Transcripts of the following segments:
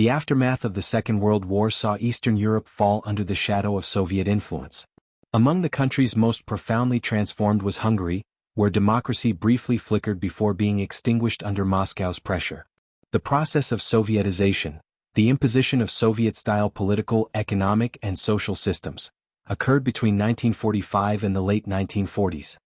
The aftermath of the Second World War saw Eastern Europe fall under the shadow of Soviet influence. Among the countries most profoundly transformed was Hungary, where democracy briefly flickered before being extinguished under Moscow's pressure. The process of Sovietization, the imposition of Soviet-style political, economic, and social systems, occurred between 1945 and the late 1940s.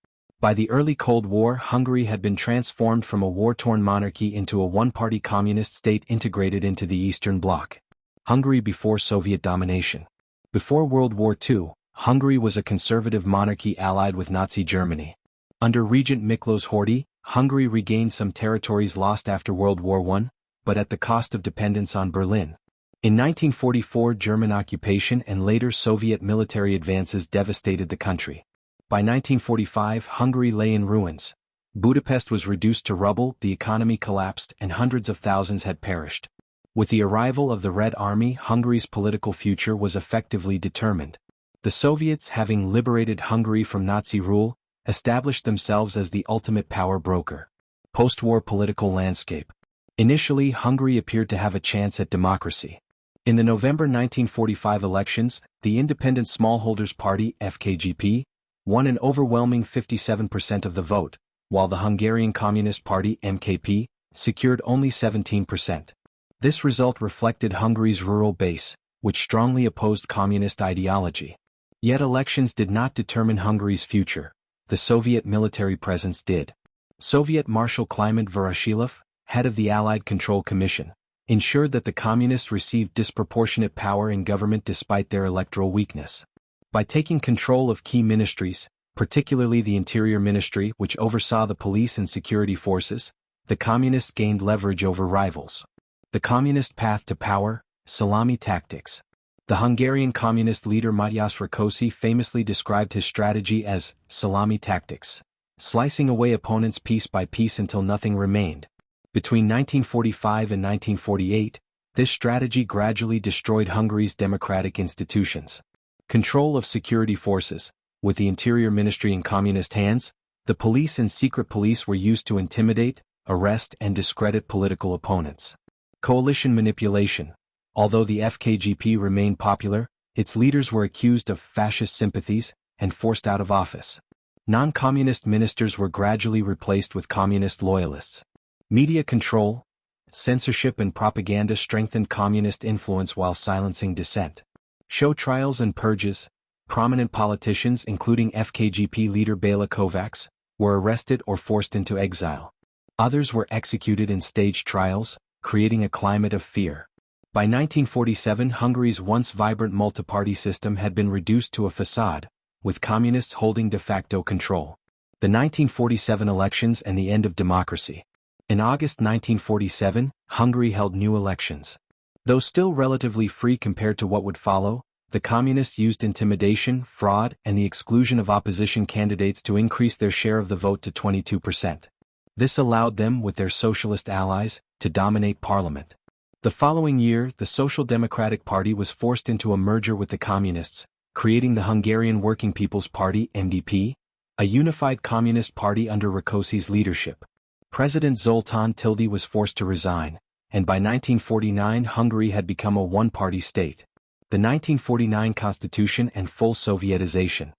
By the early Cold War, Hungary had been transformed from a war-torn monarchy into a one-party communist state integrated into the Eastern Bloc. Hungary before Soviet domination. Before World War II, Hungary was a conservative monarchy allied with Nazi Germany. Under Regent Miklos Horthy, Hungary regained some territories lost after World War I, but at the cost of dependence on Berlin. In 1944, German occupation and later Soviet military advances devastated the country. By 1945, Hungary lay in ruins. Budapest was reduced to rubble, the economy collapsed, and hundreds of thousands had perished. With the arrival of the Red Army, Hungary's political future was effectively determined. The Soviets, having liberated Hungary from Nazi rule, established themselves as the ultimate power broker. Post-war political landscape. Initially, Hungary appeared to have a chance at democracy. In the November 1945 elections, the Independent Smallholders Party, FKGP, won an overwhelming 57% of the vote, while the Hungarian Communist Party, MKP, secured only 17%. This result reflected Hungary's rural base, which strongly opposed communist ideology. Yet elections did not determine Hungary's future. The Soviet military presence did. Soviet Marshal Kliment Voroshilov, head of the Allied Control Commission, ensured that the communists received disproportionate power in government despite their electoral weakness. By taking control of key ministries, particularly the Interior Ministry, which oversaw the police and security forces, the communists gained leverage over rivals. The communist path to power, salami tactics. The Hungarian communist leader Matyas Rákosi famously described his strategy as salami tactics, slicing away opponents piece by piece until nothing remained. Between 1945 and 1948, this strategy gradually destroyed Hungary's democratic institutions. Control of security forces. With the Interior Ministry in communist hands, the police and secret police were used to intimidate, arrest, and discredit political opponents. Coalition manipulation. Although the FKGP remained popular, its leaders were accused of fascist sympathies and forced out of office. Non-communist ministers were gradually replaced with communist loyalists. Media control, censorship and propaganda strengthened communist influence while silencing dissent. Show trials and purges. Prominent politicians, including FKGP leader Béla Kovács, were arrested or forced into exile. Others were executed in staged trials, creating a climate of fear. By 1947, Hungary's once vibrant multi-party system had been reduced to a facade, with communists holding de facto control. The 1947 elections and the end of democracy. In August 1947, Hungary held new elections. Though still relatively free compared to what would follow, the communists used intimidation, fraud, and the exclusion of opposition candidates to increase their share of the vote to 22%. This allowed them, with their socialist allies, to dominate parliament. The following year, the Social Democratic Party was forced into a merger with the communists, creating the Hungarian Working People's Party, MDP, a unified communist party under Rákosi's leadership. President Zoltán Tildy was forced to resign, and by 1949 Hungary had become a one-party state. The 1949 Constitution and full Sovietization.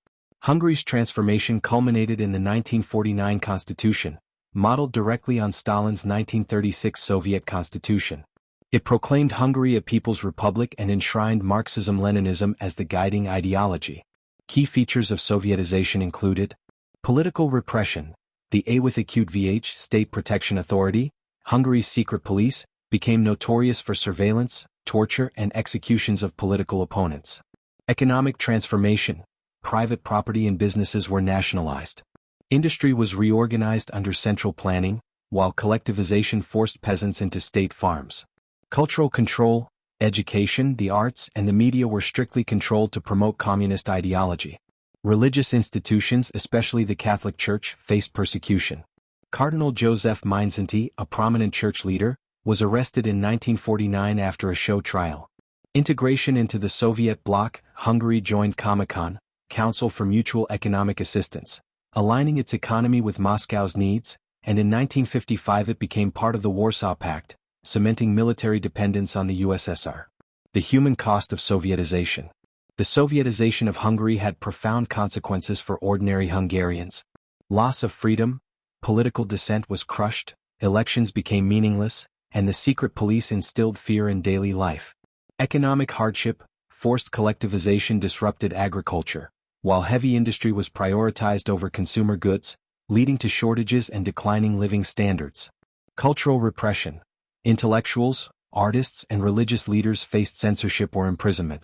Hungary's transformation culminated in the 1949 Constitution, modeled directly on Stalin's 1936 Soviet Constitution. It proclaimed Hungary a people's republic and enshrined Marxism-Leninism as the guiding ideology. Key features of Sovietization included political repression. The AWVH State Protection Authority, Hungary's secret police, became notorious for surveillance, torture, and executions of political opponents. Economic transformation. Private property and businesses were nationalized. Industry was reorganized under central planning, while collectivization forced peasants into state farms. Cultural control. Education, the arts, and the media were strictly controlled to promote communist ideology. Religious institutions, especially the Catholic Church, faced persecution. Cardinal József Mindszenty, a prominent church leader, was arrested in 1949 after a show trial. Integration into the Soviet bloc. Hungary joined Comecon, Council for Mutual Economic Assistance, aligning its economy with Moscow's needs, and in 1955 it became part of the Warsaw Pact, cementing military dependence on the USSR. The human cost of Sovietization. The Sovietization of Hungary had profound consequences for ordinary Hungarians. Loss of freedom, political dissent was crushed, elections became meaningless, and the secret police instilled fear in daily life. Economic hardship, forced collectivization disrupted agriculture, while heavy industry was prioritized over consumer goods, leading to shortages and declining living standards. Cultural repression. Intellectuals, artists, and religious leaders faced censorship or imprisonment.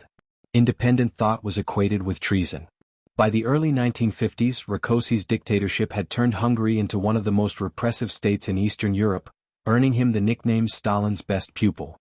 Independent thought was equated with treason. By the early 1950s, Rákóczi's dictatorship had turned Hungary into one of the most repressive states in Eastern Europe, earning him the nickname Stalin's best pupil.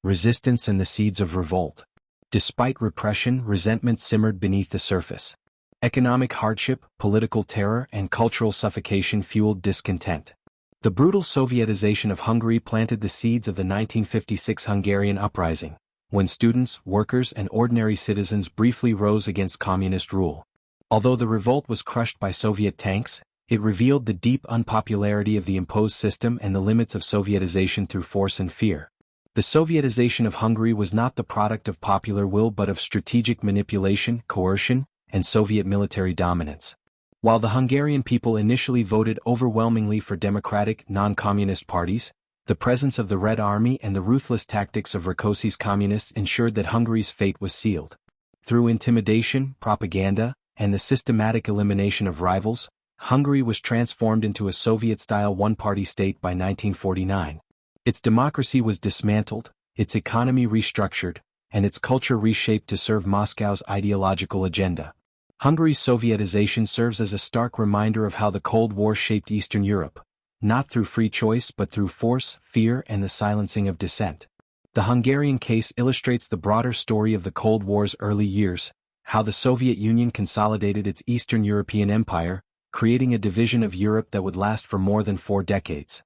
Resistance and the seeds of revolt. Despite repression, resentment simmered beneath the surface. Economic hardship, political terror, and cultural suffocation fueled discontent. The brutal Sovietization of Hungary planted the seeds of the 1956 Hungarian uprising, when students, workers, and ordinary citizens briefly rose against communist rule. Although the revolt was crushed by Soviet tanks, it revealed the deep unpopularity of the imposed system and the limits of Sovietization through force and fear. The Sovietization of Hungary was not the product of popular will but of strategic manipulation, coercion, and Soviet military dominance. While the Hungarian people initially voted overwhelmingly for democratic, non-communist parties, the presence of the Red Army and the ruthless tactics of Rákóczi's communists ensured that Hungary's fate was sealed. Through intimidation, propaganda, and the systematic elimination of rivals, Hungary was transformed into a Soviet-style one-party state by 1949. Its democracy was dismantled, its economy restructured, and its culture reshaped to serve Moscow's ideological agenda. Hungary's Sovietization serves as a stark reminder of how the Cold War shaped Eastern Europe, not through free choice but through force, fear, and the silencing of dissent. The Hungarian case illustrates the broader story of the Cold War's early years, how the Soviet Union consolidated its Eastern European empire, creating a division of Europe that would last for more than 4 decades.